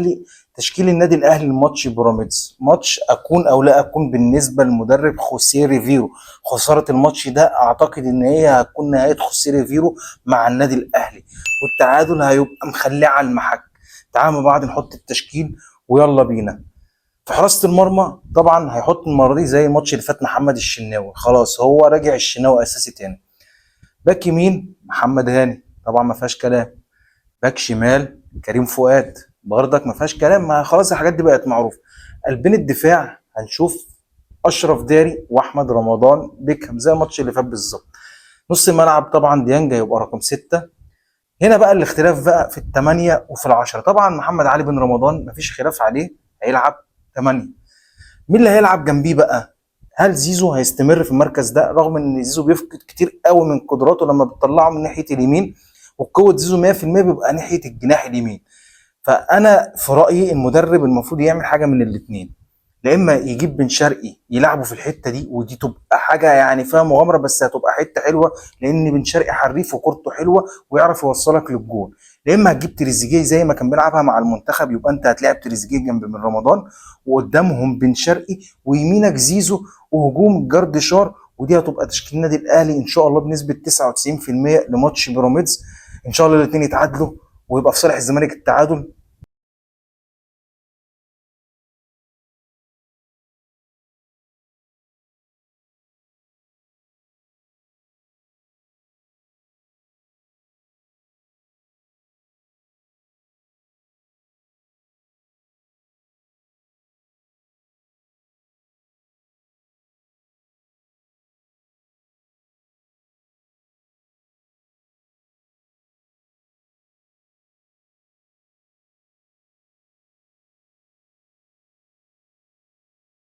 الاهلي، تشكيل النادي الاهلي لماتش بيراميدز، ماتش اكون او لا اكون بالنسبه للمدرب خوسيه ريفيرو، خساره الماتش ده اعتقد ان هي هتكون نهايه خوسيه ريفيرو مع النادي الاهلي، والتعادل هيبقى مخليه على المحك. تعالوا مع بعض نحط التشكيل ويلا بينا. في حراسه المرمى طبعا هيحط المره دي زي الماتش اللي فات محمد الشناوي، خلاص هو راجع الشناوي اساسي تاني. باك يمين محمد هاني طبعا ما فيهاش كلام. باك شمال كريم فؤاد برضك ما فيهاش كلام، ما خلاص الحاجات دي بقت معروفه. قلبين الدفاع هنشوف اشرف داري واحمد رمضان بيكهام زي الماتش اللي فات بالظبط. نص الملعب طبعا ديانج هيبقى رقم 6. هنا بقى الاختلاف بقى في الثمانية وفي العشرة، طبعا محمد علي بن رمضان مفيش خلاف عليه هيلعب 8. مين اللي هيلعب جنبيه بقى؟ هل زيزو هيستمر في المركز ده رغم ان زيزو بيفقد كتير قوي من قدراته لما بتطلعه من ناحيه اليمين، وقوه زيزو 100% بيبقى ناحيه الجناح اليمين. فانا في رايي المدرب المفروض يعمل حاجه من الاثنين، لا اما يجيب بن شرقي يلعبه في الحته دي ودي تبقى حاجه يعني فيها مغامره بس هتبقى حته حلوه، لان بن شرقي حريف وكورته حلوه ويعرف يوصلك للجول. لا اما هتجيب تريزيجيه زي ما كان بيلعبها مع المنتخب، يبقى انت هتلاعب تريزيجيه جنب من رمضان وقدامهم بن شرقي ويمينك زيزو وهجوم جاردشار، ودي هتبقى تشكيل النادي الاهلي ان شاء الله بنسبه 99% لماتش بيراميدز. ان شاء الله الاثنين يتعادلوا ويبقى في صالح الزمالك التعادل.